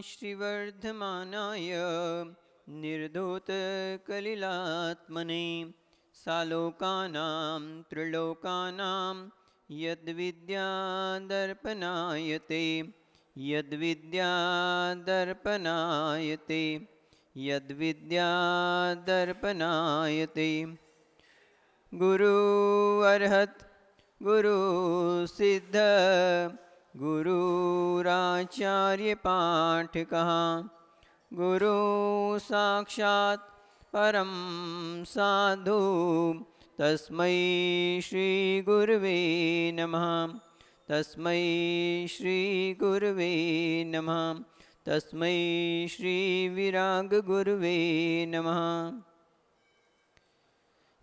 श्रीवर्धमानाय निर्धूतकलिलात्मने सालोकानां त्रिलोकानां यद्विद्यादर्पणायते यद्विद्यादर्पणायते यद्विद्यादर्पणायते। गुरु अर्हत गुरु सिद्ध गुरुराचार्य पाठकः गुरु साक्षात् परम साधु तस्मै श्री गुरवे नमः तस्मै श्री गुरवे नमः तस्मै श्री विराग गुरवे नमः।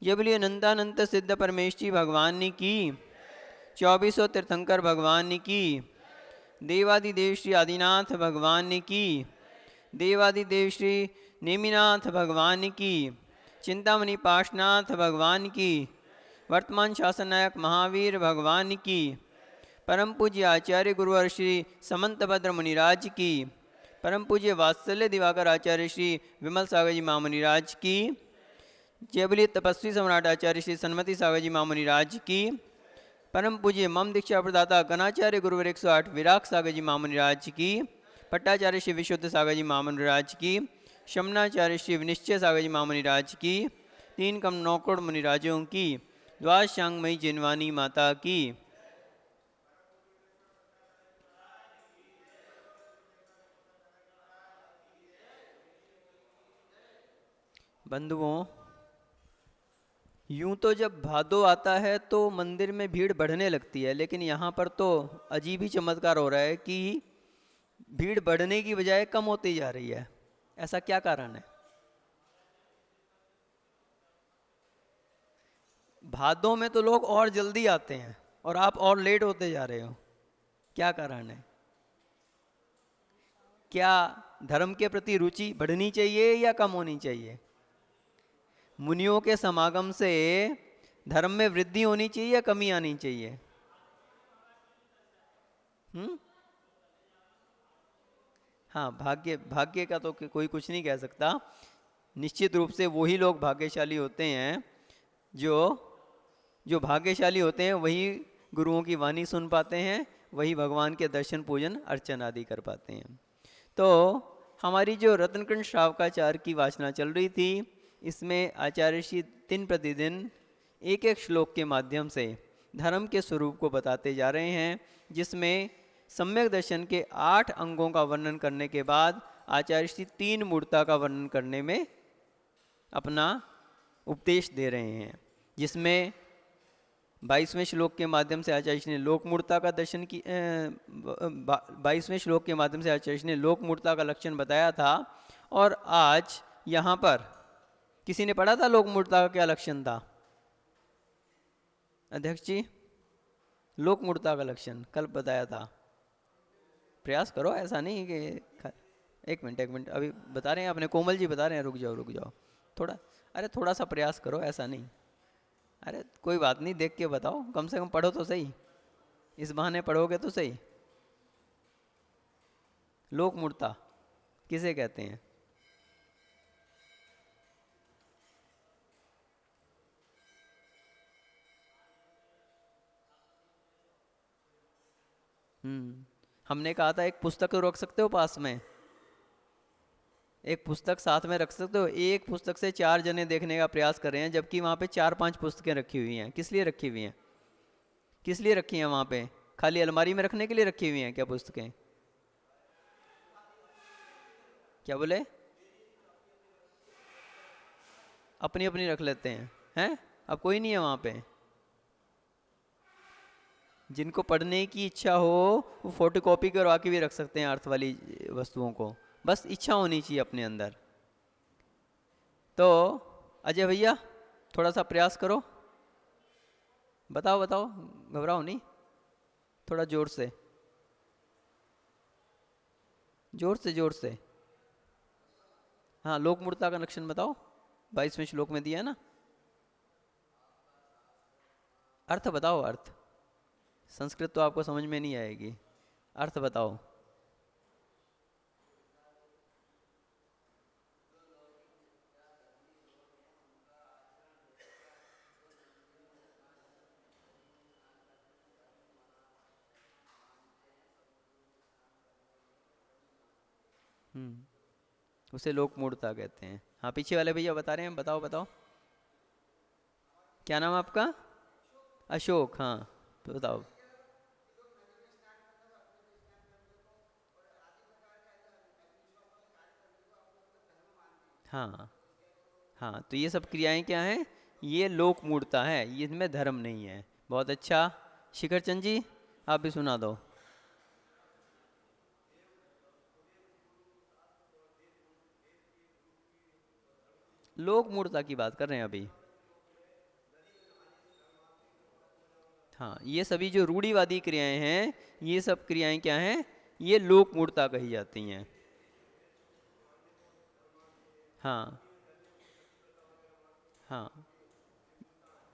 ये बोलिए अनंतानंत सिद्ध परमेश्वरी भगवान की, 2400 तीर्थंकर भगवान की, देवादिदेव श्री आदिनाथ भगवान की, देवादिदेव श्री नेमिनाथ भगवान की, चिंतामणि पाशनाथ भगवान की, वर्तमान शासन नायक महावीर भगवान की, परम पूज्य आचार्य गुरुवर श्री समंतभद्र मुनिराज की, परम पूज्य वात्सल्य दिवाकर आचार्य श्री विमल सागर जी महामुनिराज की, जय बोलिए तपस्वी सम्राट आचार्य श्री सन्मति सागर जी महामुनिराज की, परम पूज्य मम दीक्षा प्रदाता कनाचार्य गुरुवर 108 विराग सागर जी महामुनिराज की, पट्टाचार्य श्री विशुद्ध सागर जी महामुनिराज की, शमनाचार्य श्री विनिश्चय सागर जी महामुनिराज की, 3 कम 9 करोड़ मुनिराजों की, द्वादशांगमयी जिनवानी माता की। बंधुओं, यूं तो जब भादो आता है तो मंदिर में भीड़ बढ़ने लगती है, लेकिन यहाँ पर तो अजीब ही चमत्कार हो रहा है कि भीड़ बढ़ने की बजाय कम होती जा रही है। ऐसा क्या कारण है? भादों में तो लोग और जल्दी आते हैं और आप और लेट होते जा रहे हो, क्या कारण है? क्या धर्म के प्रति रुचि बढ़नी चाहिए या कम होनी चाहिए? मुनियों के समागम से धर्म में वृद्धि होनी चाहिए या कमी आनी चाहिए? हाँ, भाग्य भाग्य का तो कोई कुछ नहीं कह सकता। निश्चित रूप से वही लोग भाग्यशाली होते हैं जो भाग्यशाली होते हैं, वही गुरुओं की वाणी सुन पाते हैं, वही भगवान के दर्शन पूजन अर्चन आदि कर पाते हैं। तो हमारी जो रत्नकुंड श्रावकाचार्य की वाचना चल रही थी, इसमें आचार्य श्री दिन प्रतिदिन एक एक श्लोक के माध्यम से धर्म के स्वरूप को बताते जा रहे हैं, जिसमें सम्यक दर्शन के 8 अंगों का वर्णन करने के बाद आचार्य श्री 3 मूर्ता का वर्णन करने में अपना उपदेश दे रहे हैं, जिसमें 22वें श्लोक के माध्यम से आचार्य ने लोक मूर्ता का दर्शन की 22वें श्लोक के माध्यम से आचार्य ने लोक मूर्ता का लक्षण बताया था। और आज यहाँ पर किसी ने पढ़ा था लोक मूर्ता का क्या लक्षण था? अध्यक्ष जी, लोक मूर्ता का लक्षण कल बताया था। प्रयास करो, ऐसा नहीं कि एक मिनट अभी बता रहे हैं, अपने कोमल जी बता रहे हैं, रुक जाओ थोड़ा, अरे थोड़ा सा प्रयास करो, ऐसा नहीं, अरे कोई बात नहीं, देख के बताओ, कम से कम पढ़ो तो सही, इस बहाने पढ़ोगे तो सही। लोक मूर्ता किसे कहते हैं? हमने कहा था एक पुस्तक तो रख सकते हो पास में, एक पुस्तक साथ में रख सकते हो। एक पुस्तक से 4 जने देखने का प्रयास कर रहे हैं, जबकि वहाँ पे 4-5 पुस्तकें रखी हुई हैं। किस लिए रखी हुई हैं? किस लिए रखी हैं वहाँ पे? खाली अलमारी में रखने के लिए रखी हुई हैं क्या पुस्तकें? क्या बोले? अपनी अपनी रख लेते हैं? अब कोई नहीं है वहाँ पे? जिनको पढ़ने की इच्छा हो वो फोटोकॉपी करवा के भी रख सकते हैं अर्थ वाली वस्तुओं को, बस इच्छा होनी चाहिए अपने अंदर। तो अजय भैया थोड़ा सा प्रयास करो, बताओ घबराओ नहीं, थोड़ा जोर से हाँ, लोक मूर्ता का लक्षण बताओ, 22वें श्लोक में दिया है ना। अर्थ बताओ, अर्थ। संस्कृत तो आपको समझ में नहीं आएगी, अर्थ बताओ। उसे लोक मूर्ता कहते हैं। हाँ, पीछे वाले भैया बता रहे हैं, बताओ बताओ, क्या नाम है आपका? अशोक, हाँ, तो बताओ। हाँ हाँ, तो ये सब क्रियाएं क्या हैं? ये लोक मूर्ता है, ये इनमें धर्म नहीं है। बहुत अच्छा, शिखर चंद जी आप भी सुना दो। लोक मूर्ता की बात कर रहे हैं अभी। हाँ, ये सभी जो रूढ़िवादी क्रियाएं हैं, ये सब क्रियाएं क्या हैं? ये लोक मूर्ता कही जाती हैं। हाँ हाँ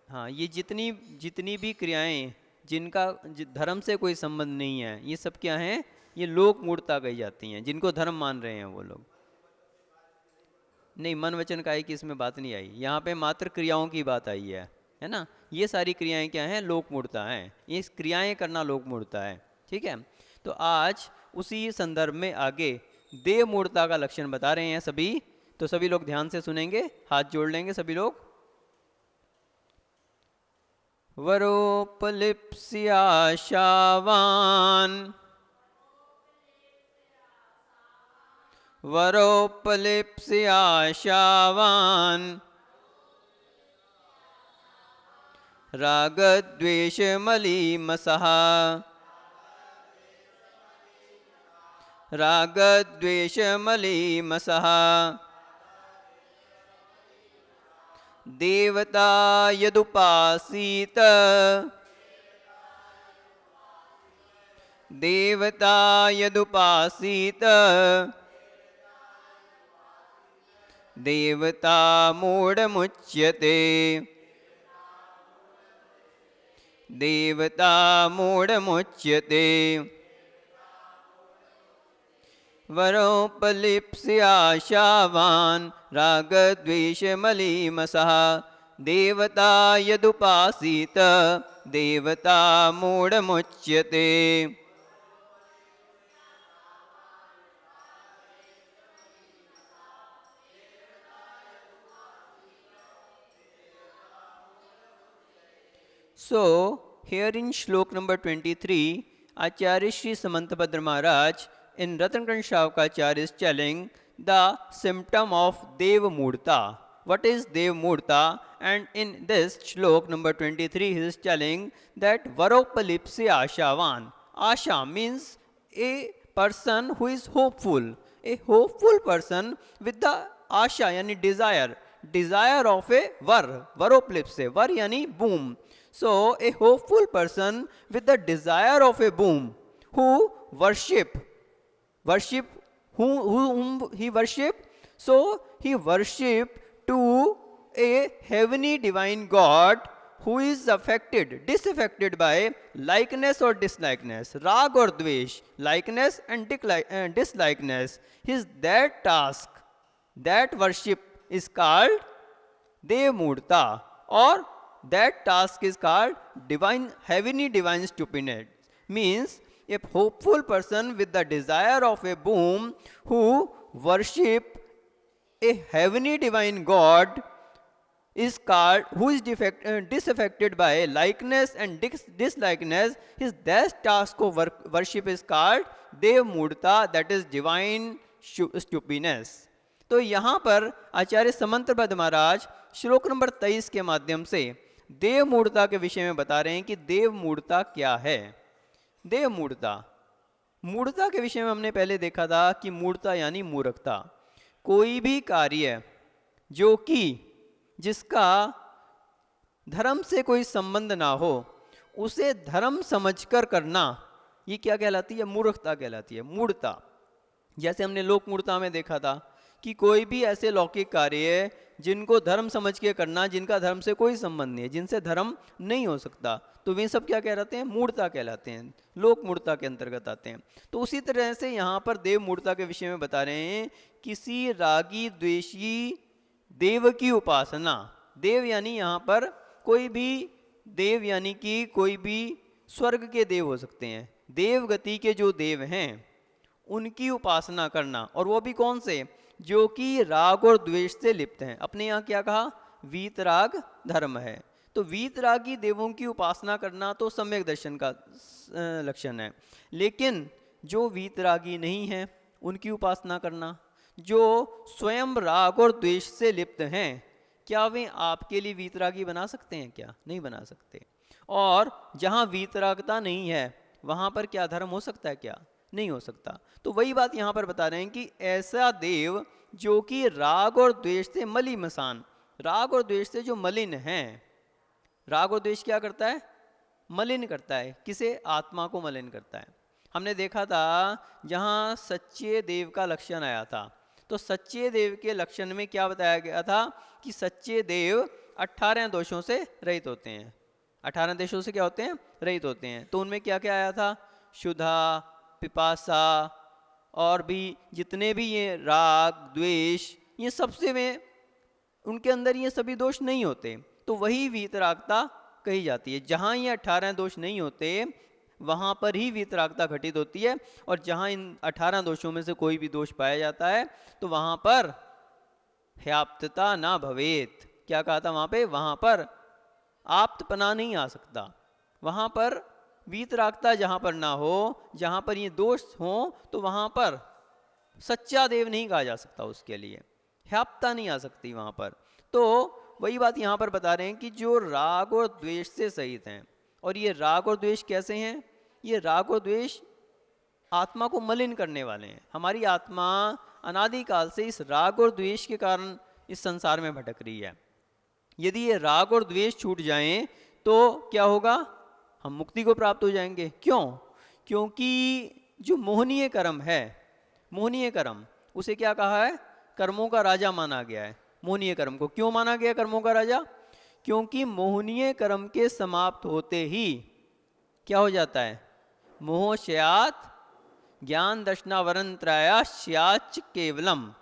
हाँ, ये जितनी जितनी भी क्रियाएं जिनका धर्म से कोई संबंध नहीं है, ये सब क्या हैं? ये लोक मूर्ता कही जाती हैं, जिनको धर्म मान रहे हैं वो लोग। नहीं, मन वचन काया की इसमें बात नहीं आई, यहाँ पे मात्र क्रियाओं की बात आई है ना। ये सारी क्रियाएं क्या हैं? लोक मूर्ता हैं, ये क्रियाएं करना लोक मूर्ता है। ठीक है, तो आज उसी संदर्भ में आगे देव मूर्ता का लक्षण बता रहे हैं सभी। तो सभी लोग ध्यान से सुनेंगे, हाथ जोड़ लेंगे सभी लोग। वरोपलिप्स्याशावान् वरोपलिप्स्याशावान् रागद्वेषमलीमसः रागद्वेषमलीमसः देवता यदुपासीत देवता यदुपासीत देवता मूढ़मुच्यते देवता मूढ़मुच्यते वरोपलिप्स्याशावान् रागद्वेषमलीमसः देवता यदुपासीत देवता मूढ़मुच्यते। So, here in shlok number 23, Acharya Shri Samantabhadra Maharaj in Ratankand Shavkacharya is telling the symptom of Dev Murta. What is Dev Murta? And in this shlok number 23, he is telling that Varopalipsi Ashavan. Asha means a person who is hopeful. A hopeful person with the Asha, yani desire. Desire of a var. Varopalipse. Var yani boom. So, a hopeful person with the desire of a boom, who worship whom he worship. So, he worship to a heavenly divine God who is disaffected by likeness or dislikeness, rag or dvesh, likeness and dislikeness. His that task, that worship is called Dev Murta, or that task is called heavenly divine stupidity. Means a hopeful person with the desire of a boom who worship a heavenly divine God is called, who is disaffected by likeness and dislikeness. His that task of worship is called Dev Murta, that is divine stupidness. तो यहाँ पर आचार्य समंतभद्र महाराज श्लोक number 23 के माध्यम से देव मूर्ता के विषय में बता रहे हैं कि देव मूर्ता क्या है। देव मूर्ता के विषय में हमने पहले देखा था कि मूर्ता यानी मूर्खता। कोई भी कार्य जो कि जिसका धर्म से कोई संबंध ना हो, उसे धर्म समझकर करना, ये क्या कहलाती है? मूर्खता कहलाती है, मूर्ता। जैसे हमने लोक मूर्ता में देखा था कि कोई भी ऐसे लौकिक कार्य जिनको धर्म समझ के करना, जिनका धर्म से कोई संबंध नहीं है, जिनसे धर्म नहीं हो सकता, तो वे सब क्या कहलाते हैं? मूर्ता कहलाते हैं, लोक मूर्ता के अंतर्गत आते हैं। तो उसी तरह से यहाँ पर देव मूर्ता के विषय में बता रहे हैं, किसी रागी द्वेषी देव की उपासना। देव यानी यहाँ पर कोई भी देव, यानी कि कोई भी स्वर्ग के देव हो सकते हैं। देव गति के जो देव हैं उनकी उपासना करना, और वो भी कौन से, जो कि राग और द्वेष से लिप्त हैं। अपने यहाँ क्या कहा, वीतराग धर्म है। तो वीतरागी देवों की उपासना करना तो सम्यक दर्शन का लक्षण है। लेकिन जो वीतरागी नहीं है उनकी उपासना करना, जो स्वयं राग और द्वेष से लिप्त हैं, क्या वे आपके लिए वीतरागी बना सकते हैं? क्या नहीं बना सकते। और जहाँ वीतरागता नहीं है वहाँ पर क्या धर्म हो सकता है? क्या नहीं हो सकता। तो वही बात यहाँ पर बता रहे हैं कि ऐसा देव जो कि राग और द्वेष से मलिमसान, राग और द्वेष से जो मलिन हैं, राग और द्वेष क्या करता है? मलिन करता है। किसे? आत्मा को मलिन करता है। हमने देखा था जहाँ सच्चे देव का लक्षण आया था, तो सच्चे देव के लक्षण में क्या बताया गया था कि सच्चे देव 18 दोषों से रहित होते हैं। 18 दोषों से क्या होते हैं? रहित होते हैं। तो उनमें क्या क्या आया था? शुद्धा, पिपासा, और भी जितने भी ये राग द्वेष, ये सबसे में उनके अंदर ये सभी दोष नहीं होते। तो वही वीतरागता कही जाती है। जहाँ ये 18 दोष नहीं होते वहाँ पर ही वीतरागता घटित होती है। और जहाँ इन 18 दोषों में से कोई भी दोष पाया जाता है तो वहाँ पर ह्याप्तता ना भवेत। क्या कहा था वहाँ पे? वहाँ पर आप्तपना नहीं आ सकता। वहाँ पर वीतरागता जहाँ पर ना हो, जहाँ पर ये दोष हो, तो वहाँ पर सच्चा देव नहीं कहा जा सकता। उसके लिए ह्याप्तता नहीं आ सकती वहाँ पर। तो वही बात यहाँ पर बता रहे हैं कि जो राग और द्वेष से सहित हैं, और ये राग और द्वेष कैसे हैं? ये राग और द्वेष आत्मा को मलिन करने वाले हैं। हमारी आत्मा अनादिकाल से इस राग और द्वेष के कारण इस संसार में भटक रही है। यदि ये राग और द्वेष छूट जाएं तो क्या होगा? हम मुक्ति को प्राप्त हो जाएंगे। क्यों? क्योंकि जो मोहनीय कर्म है, मोहनीय कर्म, उसे क्या कहा है? कर्मों का राजा माना गया है। मोहनीय कर्म को क्यों माना गया कर्मों का राजा? क्योंकि मोहनीय कर्म के समाप्त होते ही क्या हो जाता है? मोहश्यात ज्ञान दर्शनावरंत्रायाश्याच केवलम।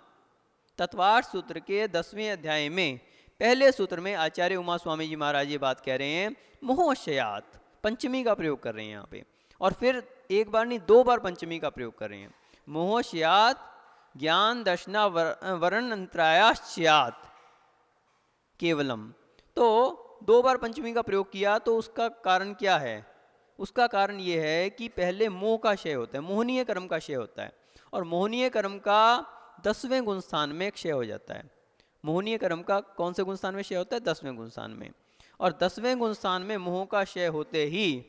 तत्वार्थ सूत्र के 10वें अध्याय में पहले सूत्र में आचार्य उमा स्वामी जी महाराज ये बात कह रहे हैं, मोहश्यात, पंचमी का प्रयोग कर रहे हैं यहाँ पे। और फिर एक बार नहीं, 2 बार पंचमी का प्रयोग कर रहे हैं। मोहश्यात ज्ञान दर्शनावरंत्रायाश्यात केवलम। तो 2 बार पंचमी का प्रयोग किया, तो उसका कारण क्या है? उसका कारण ये है कि पहले मोह का क्षय होता है, मोहनीय कर्म का क्षय होता है। और मोहनीय कर्म का 10वें गुण स्थान में क्षय हो जाता है। मोहनीय कर्म का कौन से गुण स्थान में क्षय होता है? 10वें गुण स्थान में। और 10वें गुण स्थान में मोह का क्षय होते ही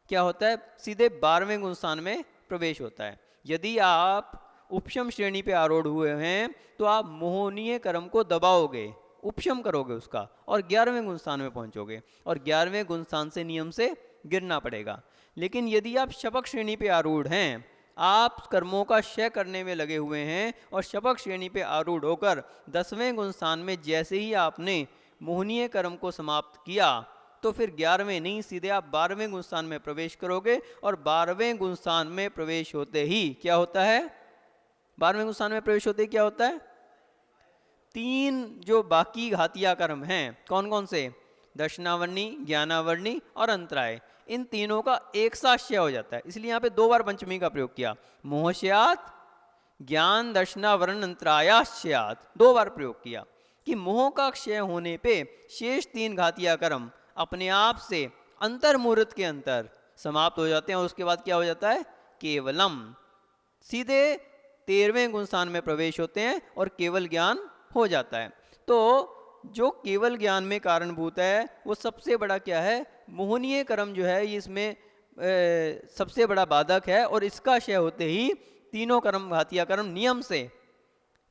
क्या होता है? सीधे 12वें गुण स्थान में प्रवेश होता है। यदि आप उपशम श्रेणी पे आरूढ़ हुए हैं तो आप मोहनीय कर्म को दबाओगे, उपशम करोगे उसका, और 11वें गुण स्थान में पहुंचोगे। और 11वें गुण स्थान से नियम से गिरना पड़ेगा। लेकिन यदि आप शपक श्रेणी पे आरूढ़ हैं, आप कर्मों का क्षय करने में लगे हुए हैं, और शपक श्रेणी पे आरूढ़ होकर 10वें गुण स्थान में जैसे ही आपने मोहनीय कर्म को समाप्त किया, तो फिर 11वें नहीं, सीधे आप 12वें गुण स्थान में प्रवेश करोगे। और 12वें गुण स्थान में प्रवेश होते ही क्या होता है? 12वें गुण स्थान में प्रवेश होते ही क्या होता है? 3 जो बाकी घातिया कर्म हैं, कौन कौन से? दर्शनावर्णी, ज्ञानावर्णी और अंतराय। इन तीनों का एक साथ क्षय हो जाता है। इसलिए यहाँ पे 2 बार पंचमी का प्रयोग किया। मोहश्यात ज्ञान दर्शनावरण अंतरायाश्यात, 2 बार प्रयोग किया कि मोह का क्षय होने पे शेष 3 घातिया कर्म अपने आप से अंतर्मुहूर्त के अंतर समाप्त हो जाते हैं। और उसके बाद क्या हो जाता है? केवलम, सीधे 13वें गुण स्थान में प्रवेश होते हैं और केवल ज्ञान हो जाता है। तो जो केवल ज्ञान में कारणभूत है वो सबसे बड़ा क्या है? मोहनीय कर्म जो है ये इसमें सबसे बड़ा बाधक है। और इसका क्षय होते ही तीनों कर्म घातिया कर्म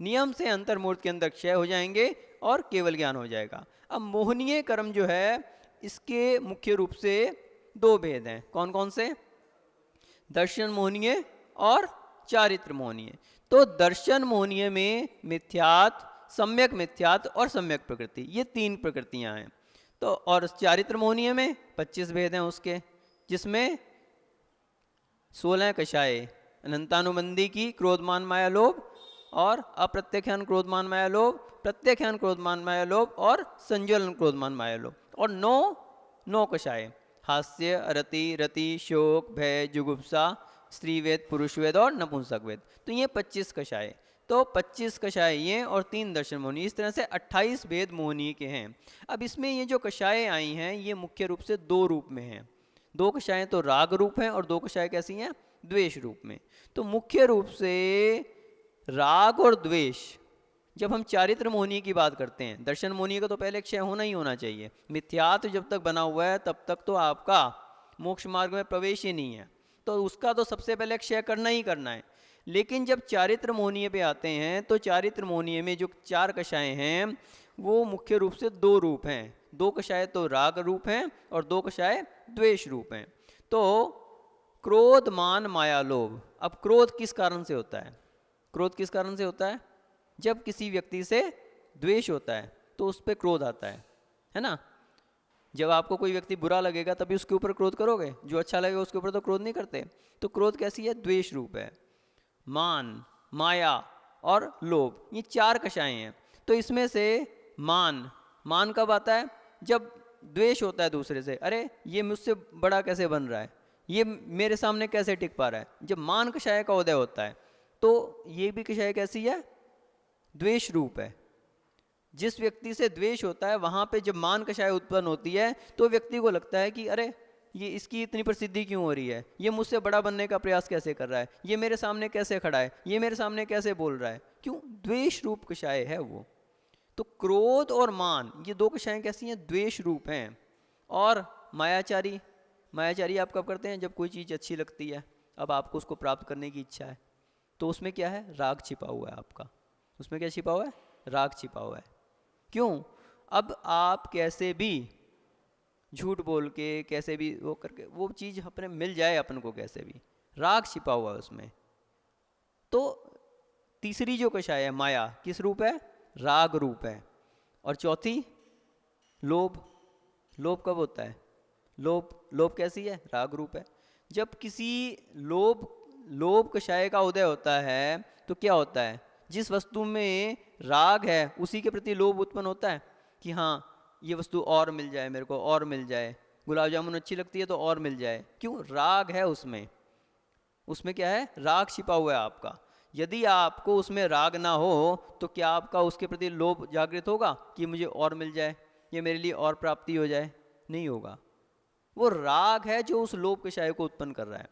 नियम से अंतर्मूर्त के अंदर क्षय हो जाएंगे और केवल ज्ञान हो जाएगा। अब मोहनीय कर्म जो है इसके मुख्य रूप से 2 भेद हैं। कौन कौन से? दर्शन मोहनीय और चारित्र मोहनीय। तो दर्शन मोहनीय में मिथ्यात्व, सम्यक मिथ्यात्व और सम्यक प्रकृति, ये 3 प्रकृतियां हैं। तो और चारित्र मोहनीय में 25 भेद हैं उसके, जिसमें 16 कषाय, अनंतानुबंधी की क्रोधमान माया लोभ, और अप्रत्यख्यान क्रोधमान माया लोभ, प्रत्यख्यान क्रोधमान माया लोभ और संज्वलन क्रोधमान माया लोभ। और 9 कषाय, हास्य, रति, शोक, भय, जुगुप्सा, स्त्री वेद, पुरुष वेद और नपुंसक वेद। तो ये 25 कषाय, तो 25 कषाय ये और 3 दर्शन मोहनी, इस तरह से 28 भेद मोहनी के हैं। अब इसमें ये जो कषाय आई हैं ये मुख्य रूप से 2 रूप में हैं। 2 कषाय तो राग रूप हैं और 2 कषाय कैसी हैं, द्वेष रूप में। तो मुख्य रूप से राग और द्वेष, जब हम चारित्र मोहनी की बात करते हैं, दर्शन मोहनी का तो पहले क्षय होना ही होना चाहिए। मिथ्यात्व जब तक बना हुआ है तब तक तो आपका मोक्ष मार्ग में प्रवेश ही नहीं है, तो उसका तो सबसे पहले क्षय करना ही करना है। लेकिन जब चारित्र मोहनीय पे आते हैं तो चारित्र मोहनीय में जो 4 कषाय हैं वो मुख्य रूप से 2 रूप हैं। 2 कषाय तो राग रूप हैं और 2 कषाय द्वेष रूप हैं। तो क्रोध, मान, माया, लोभ। अब क्रोध किस कारण से होता है, क्रोध किस कारण से होता है, जब किसी व्यक्ति से द्वेष होता है तो उस पर क्रोध आता है ना। जब आपको कोई व्यक्ति बुरा लगेगा तभी उसके ऊपर क्रोध करोगे, जो अच्छा लगेगा उसके ऊपर तो क्रोध नहीं करते। तो क्रोध कैसी है, द्वेष रूप है। मान, माया और लोभ, ये 4 कषाय हैं। तो इसमें से मान कब आता है, जब द्वेष होता है दूसरे से, अरे ये मुझसे बड़ा कैसे बन रहा है, ये मेरे सामने कैसे टिक पा रहा है, जब मान कषाय का उदय होता है। तो ये भी कषाय कैसी है, द्वेष रूप है। जिस व्यक्ति से द्वेष होता है वहां पे जब मान कषाय उत्पन्न होती है तो व्यक्ति को लगता है कि अरे ये इसकी इतनी प्रसिद्धि क्यों हो रही है, ये मुझसे बड़ा बनने का प्रयास कैसे कर रहा है, ये मेरे सामने कैसे खड़ा है, ये मेरे सामने कैसे बोल रहा है, क्यों, द्वेष रूप कषाय है वो। तो क्रोध और मान ये 2 कषाय कैसी हैं, द्वेष रूप हैं। और मायाचारी, मायाचारी आप कब करते हैं, जब कोई चीज़ अच्छी लगती है, अब आपको उसको प्राप्त करने की इच्छा है, तो उसमें क्या है, राग छिपा हुआ है आपका। उसमें क्या छिपा हुआ है, राग छिपा हुआ है। क्यों, अब आप कैसे भी झूठ बोल के, कैसे भी वो करके वो चीज़ अपने मिल जाए अपन को, कैसे भी राग छिपा हुआ है उसमें। तो तीसरी जो कषाय है माया, किस रूप है, राग रूप है। और चौथी लोभ, लोभ कब होता है, लोभ कैसी है, राग रूप है। जब किसी लोभ कषाय का उदय होता है तो क्या होता है, जिस वस्तु में राग है उसी के प्रति लोभ उत्पन्न होता है कि हाँ ये वस्तु और मिल जाए मेरे को, और मिल जाए, गुलाब जामुन अच्छी लगती है तो और मिल जाए, क्यों, राग है उसमें। उसमें क्या है, राग छिपा हुआ है आपका। यदि आपको उसमें राग ना हो तो क्या आपका उसके प्रति लोभ जागृत होगा कि मुझे और मिल जाए, ये मेरे लिए और प्राप्ति हो जाए, नहीं होगा। वो राग है जो उस लोभ कषाय को उत्पन्न कर रहा है।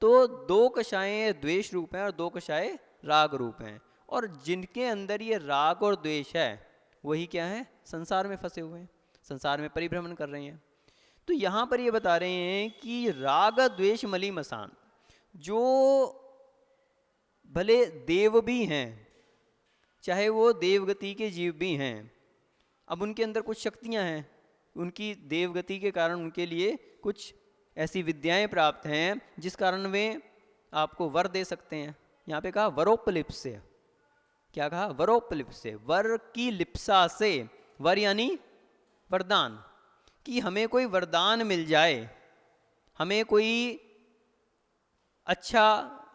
तो 2 कषाय द्वेष रूप हैं और 2 कषाय राग रूप हैं। और जिनके अंदर ये राग और द्वेष है वही क्या है, संसार में फंसे हुए हैं, संसार में परिभ्रमण कर रहे हैं। तो यहाँ पर ये बता रहे हैं कि राग द्वेष मली मसान, जो भले देव भी हैं, चाहे वो देवगति के जीव भी हैं, अब उनके अंदर कुछ शक्तियाँ हैं, उनकी देवगति के कारण उनके लिए कुछ ऐसी विद्याएं प्राप्त हैं जिस कारण वे आपको वर दे सकते हैं। यहाँ पे कहा वरोपलिप्स्य, क्या कहा, वरोपलिप्स्य, वर की लिप्सा से, वर यानी वरदान, कि हमें कोई वरदान मिल जाए, हमें कोई अच्छा,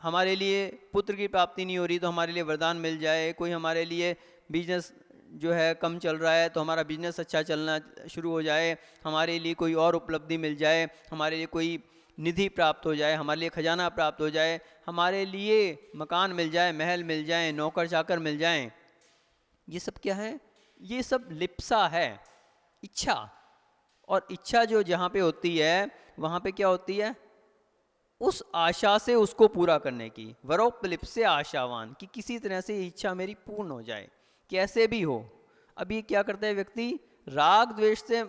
हमारे लिए पुत्र की प्राप्ति नहीं हो रही तो हमारे लिए वरदान मिल जाए, कोई हमारे लिए बिजनेस जो है कम चल रहा है तो हमारा बिजनेस अच्छा चलना शुरू हो जाए, हमारे लिए कोई और उपलब्धि मिल जाए, हमारे लिए कोई निधि प्राप्त हो जाए, हमारे लिए खजाना प्राप्त हो जाए, हमारे लिए मकान मिल जाए, महल मिल जाए, नौकर चाकर मिल जाएं। ये सब क्या है, ये सब लिप्सा है, इच्छा। और इच्छा जो जहाँ पे होती है वहाँ पे क्या होती है, उस आशा से उसको पूरा करने की, वरोपलिप्स से आशावान, कि किसी तरह से इच्छा मेरी पूर्ण हो जाए, कैसे भी हो। अभी क्या करता है व्यक्ति, राग द्वेष से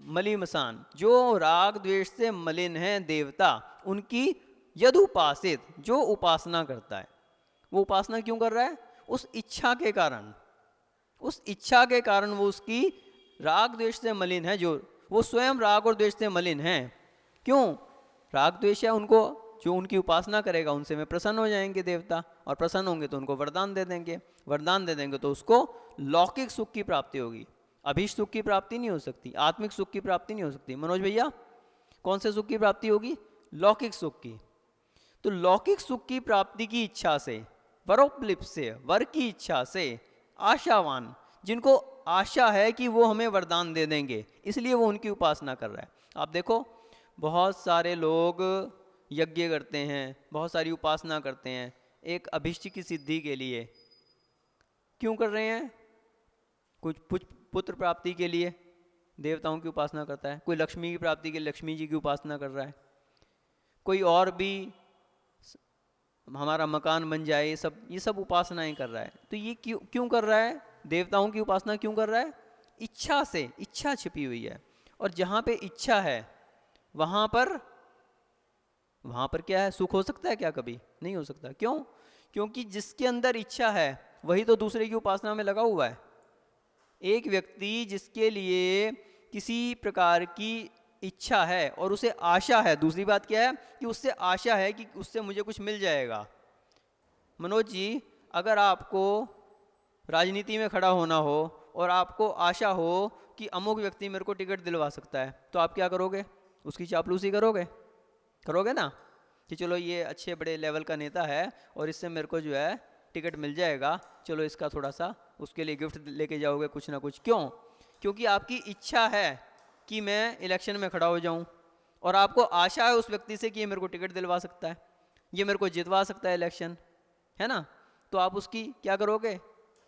मलिमसान, जो राग द्वेष से मलिन है देवता, उनकी यद उपासित, जो उपासना करता है, वो उपासना क्यों कर रहा है, उस इच्छा के कारण, उस इच्छा के कारण वो उसकी राग द्वेष से मलिन है, जो वो स्वयं राग और द्वेष से मलिन है। क्यों, राग द्वेष है उनको, जो उनकी उपासना करेगा उनसे में प्रसन्न हो जाएंगे देवता, और प्रसन्न होंगे तो उनको वरदान दे देंगे, वरदान दे देंगे तो उसको लौकिक सुख की प्राप्ति होगी, अभीष्ट सुख की प्राप्ति नहीं हो सकती, आत्मिक सुख की प्राप्ति नहीं हो सकती। मनोज भैया, कौन से सुख की प्राप्ति होगी, लौकिक सुख की। तो लौकिक सुख की प्राप्ति की इच्छा से, वरोपलिप्स से, वर की इच्छा से आशावान, जिनको आशा है कि वो हमें वरदान दे देंगे, इसलिए वो उनकी उपासना कर रहा है। आप देखो बहुत सारे लोग यज्ञ करते हैं, बहुत सारी उपासना करते हैं एक अभिष्ट की सिद्धि के लिए। क्यों कर रहे हैं? कुछ पुत्र प्राप्ति के लिए देवताओं की उपासना करता है, कोई लक्ष्मी की प्राप्ति के लिए लक्ष्मी जी की उपासना कर रहा है, कोई और भी हमारा मकान बन जाए, ये सब उपासनाएं कर रहा है। तो ये क्यों क्यों कर रहा है? देवताओं की उपासना क्यों कर रहा है? इच्छा से, इच्छा छिपी हुई है। और जहाँ पे इच्छा है वहाँ पर क्या है? सुख हो सकता है क्या? कभी नहीं हो सकता। क्यों? क्योंकि जिसके अंदर इच्छा है वही तो दूसरे की उपासना में लगा हुआ है। एक व्यक्ति जिसके लिए किसी प्रकार की इच्छा है और उसे आशा है, दूसरी बात क्या है कि उससे आशा है कि उससे मुझे कुछ मिल जाएगा। मनोज जी, अगर आपको राजनीति में खड़ा होना हो और आपको आशा हो कि अमुक व्यक्ति मेरे को टिकट दिलवा सकता है, तो आप क्या करोगे? उसकी चापलूसी करोगे ना, कि चलो ये अच्छे बड़े लेवल का नेता है और इससे मेरे को जो है टिकट मिल जाएगा, चलो इसका थोड़ा सा उसके लिए गिफ्ट लेके जाओगे कुछ ना कुछ। क्यों? क्योंकि आपकी इच्छा है कि मैं इलेक्शन में खड़ा हो जाऊं और आपको आशा है उस व्यक्ति से कि ये मेरे को टिकट दिलवा सकता है, ये मेरे को जितवा सकता है इलेक्शन, है ना। तो आप उसकी क्या करोगे?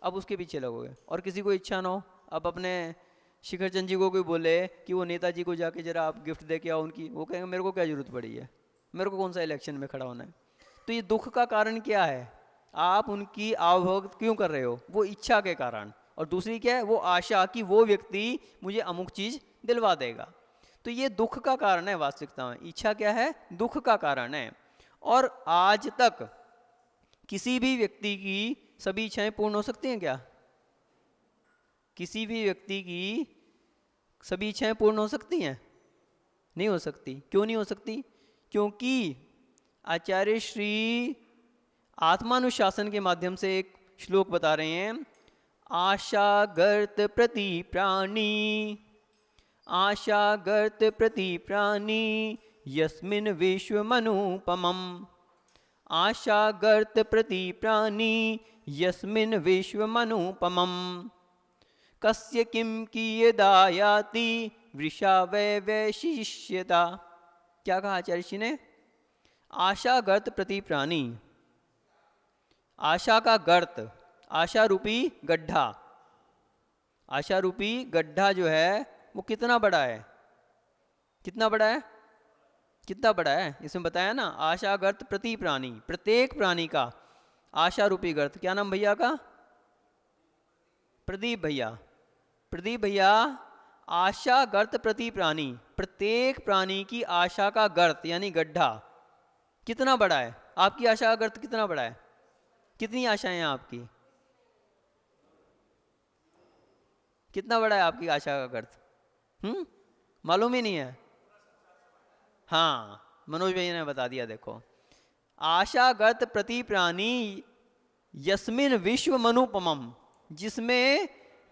अब उसके पीछे लगोगे। और किसी को इच्छा ना हो, अब अपने शिखर चंद जी को कोई बोले कि वो नेताजी को जाके जरा आप गिफ्ट दे के आओ उनकी, वो कहेंगे मेरे को क्या जरूरत पड़ी है, मेरे को कौन सा इलेक्शन में खड़ा होना है। तो ये दुख का कारण क्या है? आप उनकी आवभगत क्यों कर रहे हो? वो इच्छा के कारण। और दूसरी क्या है? वो आशा कि वो व्यक्ति मुझे अमुक चीज़ दिलवा देगा। तो ये दुख का कारण है वास्तविकता में। इच्छा क्या है? दुख का कारण है। और आज तक किसी भी व्यक्ति की सभी इच्छाएं पूर्ण हो सकती हैं क्या? किसी भी व्यक्ति की सभी इच्छाएं पूर्ण हो सकती हैं? नहीं हो सकती। क्यों नहीं हो सकती? क्योंकि आचार्य श्री आत्मानुशासन के माध्यम से एक श्लोक बता रहे हैं, आशागर्त प्रति प्राणी, आशागर्त प्रति प्राणी यस्मिन् विश्वमनुपमम्, आशागर्त प्रति प्राणी यस्मिन् विश्वमनुपमम्, कस्य किं कियदायाति वृषा वै वैशिष्यता। क्या कहा आचार्य जी ने? आशागर्त प्रति प्राणी, आशा का गर्त, आशा रूपी गड्ढा, आशा रूपी गड्ढा जो है वो कितना बड़ा है? कितना बड़ा है? कितना बड़ा है? इसमें बताया ना, आशा गर्त प्रति प्राणी, प्रत्येक प्राणी का आशा रूपी गर्त। क्या नाम भैया का? प्रदीप भैया। प्रदीप भैया, आशा गर्त प्रति प्राणी, प्रत्येक प्राणी की आशा का गर्त यानी गड्ढा कितना बड़ा है? आपकी आशा का गर्त कितना बड़ा है? कितनी आशाएं हैं आपकी? कितना बड़ा है आपकी आशा का गर्त? मालूम ही नहीं है। हाँ, मनोज भैया ने बता दिया। देखो, आशागत प्रति प्राणी यस्मिन विश्व मनुपमम, जिसमें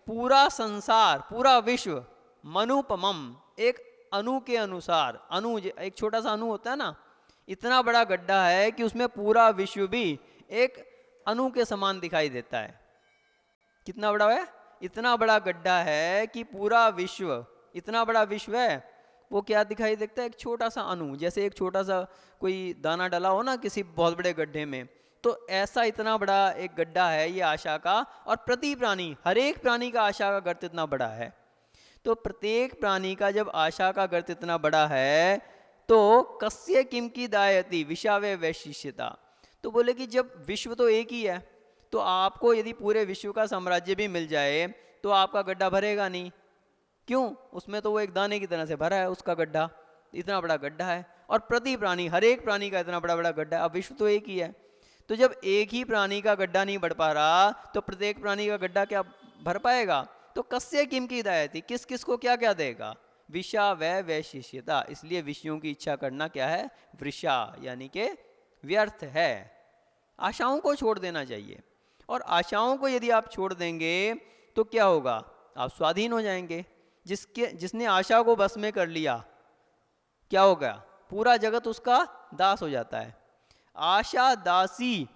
पूरा संसार, पूरा विश्व, मनुपमम एक अणु के अनुसार, अणु एक छोटा सा अणु होता है ना, इतना बड़ा गड्ढा है कि उसमें पूरा विश्व भी एक अणु के समान दिखाई देता है। कितना बड़ा है? इतना बड़ा गड्ढा है कि पूरा विश्व, इतना बड़ा विश्व है, वो क्या दिखाई देता है? एक छोटा सा अणु, जैसे एक छोटा सा कोई दाना डला हो ना किसी बहुत बड़े गड्ढे में, तो ऐसा इतना बड़ा एक गड्ढा है ये आशा का। और प्रति प्राणी, हर एक प्राणी का आशा का गर्त इतना बड़ा है। तो प्रत्येक प्राणी का जब आशा का गर्त इतना बड़ा है तो कस्य किम की दायति विषावे वैशिष्यता। तो बोले कि जब विश्व तो एक ही है, तो आपको यदि पूरे विश्व का साम्राज्य भी मिल जाए तो आपका गड्ढा भरेगा नहीं। क्यों? उसमें तो वो एक दाने की तरह से भरा है उसका गड्ढा, इतना बड़ा गड्ढा है। और प्रति प्राणी, हर एक प्राणी का इतना बड़ा बड़ा गड्ढा। अब विश्व तो एक ही है, तो जब एक ही प्राणी का गड्ढा नहीं बढ़ पा रहा तो प्रत्येक प्राणी का गड्ढा क्या भर पाएगा? तो कस्य किम की दायति, किस किस को क्या क्या देगा? विषा वै वैशिष्यता। इसलिए विषयों की इच्छा करना क्या है? वृषा, यानी कि व्यर्थ है। आशाओं को छोड़ देना चाहिए। और आशाओं को यदि आप छोड़ देंगे तो क्या होगा? आप स्वाधीन हो जाएंगे। जिसने आशा को बस में कर लिया, क्या होगा? पूरा जगत उसका दास हो जाता है। आशा दासी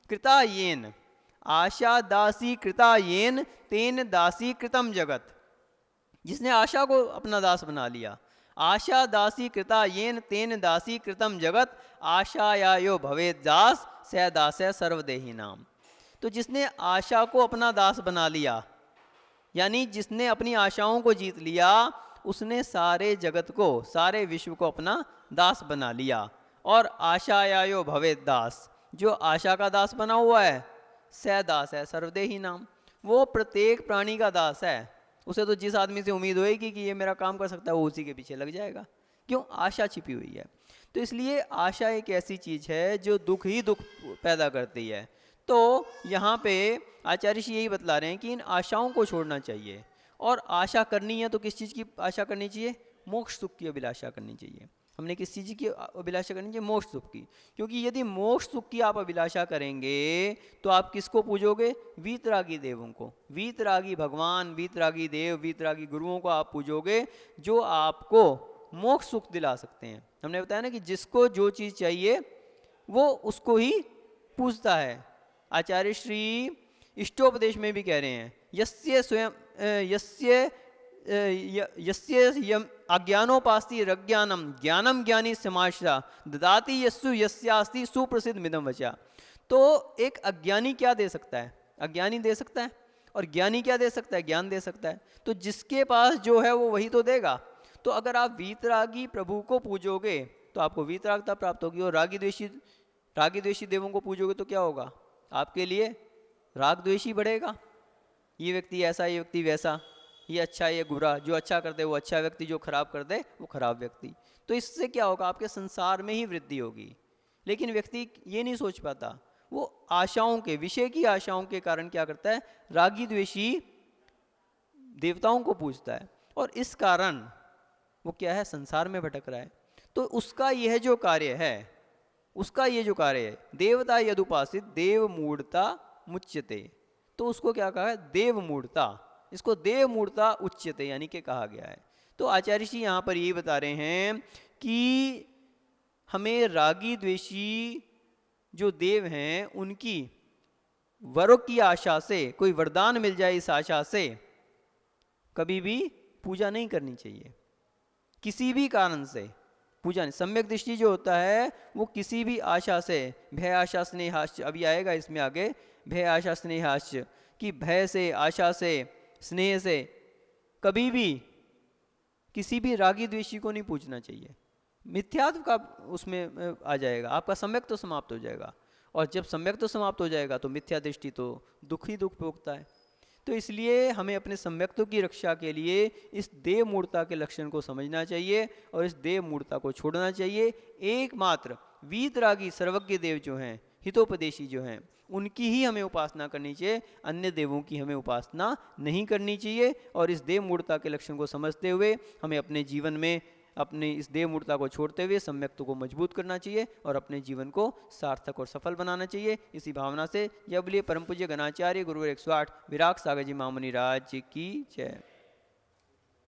कृता येन, आशा दासी कृता येन तेन दासी कृतम जगत। जिसने आशा को अपना दास बना लिया, आशा दासी कृता येन तेन दासी कृतम जगत आशाया यो भवेद दास स दास सर्वदेही नाम। तो जिसने आशा को अपना दास बना लिया, यानी जिसने अपनी आशाओं को जीत लिया, उसने सारे जगत को, सारे विश्व को अपना दास बना लिया। और आशायायो भवेद दास, जो आशा का दास बना हुआ है, स दास है सर्वदेही नाम, वो प्रत्येक प्राणी का दास है। उसे तो जिस आदमी से उम्मीद होएगी कि ये मेरा काम कर सकता है, वो उसी के पीछे लग जाएगा। क्यों? आशा छिपी हुई है। तो इसलिए आशा एक ऐसी चीज़ है जो दुख ही दुख पैदा करती है। तो यहाँ पे आचार्य जी यही बतला रहे हैं कि इन आशाओं को छोड़ना चाहिए। और आशा करनी है तो किस चीज़ की आशा करनी चाहिए? मोक्ष सुख की अभिलाषा करनी चाहिए। हमने किस चीज़ की अभिलाषा करनी चाहिए? मोक्ष सुख की। क्योंकि यदि मोक्ष सुख की आप अभिलाषा करेंगे तो आप किसको पूजोगे? वीतरागी देवों को, वीतरागी भगवान, वीतरागी देव, वीतरागी गुरुओं को आप पूजोगे, जो आपको मोक्ष सुख दिला सकते हैं। हमने बताया ना कि जिसको जो चीज़ चाहिए वो उसको ही पूजता है। आचार्य श्री इष्टोपदेश में भी कह रहे हैं, यस्य स्वयं यस्य अज्ञानोपास्ति रज्ञानम ज्ञानम ज्ञानी समाशा ददाति यस्सु यस्यास्ति सुप्रसिद्ध मिदम वचा। तो एक अज्ञानी क्या दे सकता है? अज्ञानी दे सकता है। और ज्ञानी क्या दे सकता है? ज्ञान दे सकता है। तो जिसके पास जो है वो वही तो देगा। तो अगर आप वीतरागी प्रभु को पूजोगे तो आपको वीतरागता प्राप्त होगी। और रागी द्वेषी देवों को पूजोगे तो क्या होगा? आपके लिए राग द्वेषी बढ़ेगा। ये व्यक्ति ऐसा, ये व्यक्ति वैसा, ये अच्छा, ये बुरा, जो अच्छा कर दे वो अच्छा व्यक्ति, जो खराब कर दे वो खराब व्यक्ति। तो इससे क्या होगा? आपके संसार में ही वृद्धि होगी। लेकिन व्यक्ति ये नहीं सोच पाता, वो आशाओं के, विषय की आशाओं के कारण क्या करता है? रागी द्वेषी देवताओं को पूजता है। और इस कारण वो क्या है? संसार में भटक रहा है। तो उसका यह जो कार्य है, उसका ये जो कार्य है, देवता यदुपासित देव मूढ़ता मुच्यते, तो उसको क्या कहा है? देव मूढ़ता। इसको देव मूढ़ता उच्यते यानी कि कहा गया है। तो आचार्य जी यहाँ पर यही बता रहे हैं कि हमें रागी द्वेषी जो देव हैं उनकी वरों की आशा से, कोई वरदान मिल जाए इस आशा से, कभी भी पूजा नहीं करनी चाहिए। किसी भी कारण से पूजा नहीं। सम्यक दृष्टि जो होता है वो किसी भी आशा से, भय आशा स्नेहाश्च, अभी आएगा इसमें आगे, भय आशा स्नेहाश्च, कि भय से, आशा से, स्नेह से कभी भी किसी भी रागी द्वेषी को नहीं पूजना चाहिए। मिथ्यात्व का उसमें आ जाएगा, आपका सम्यक तो समाप्त हो जाएगा। और जब सम्यक तो समाप्त हो जाएगा तो मिथ्या दृष्टि तो दुख ही दुख भोगता है। तो इसलिए हमें अपने सम्यक्त्व की रक्षा के लिए इस देव मूर्ता के लक्षण को समझना चाहिए और इस देव मूर्ता को छोड़ना चाहिए। एकमात्र वीतरागी सर्वज्ञ देव जो हैं, हितोपदेशी जो हैं, उनकी ही हमें उपासना करनी चाहिए, अन्य देवों की हमें उपासना नहीं करनी चाहिए। और इस देव मूर्ता के लक्षण को समझते हुए हमें अपने जीवन में अपने इस देव मूर्ता को छोड़ते हुए सम्यक्त्व को मजबूत करना चाहिए और अपने जीवन को सार्थक और सफल बनाना चाहिए। इसी भावना से जब लिए परम पूज्य गणाचार्य गुरुवर 108 विराग सागर जी महामुनि राज की जय।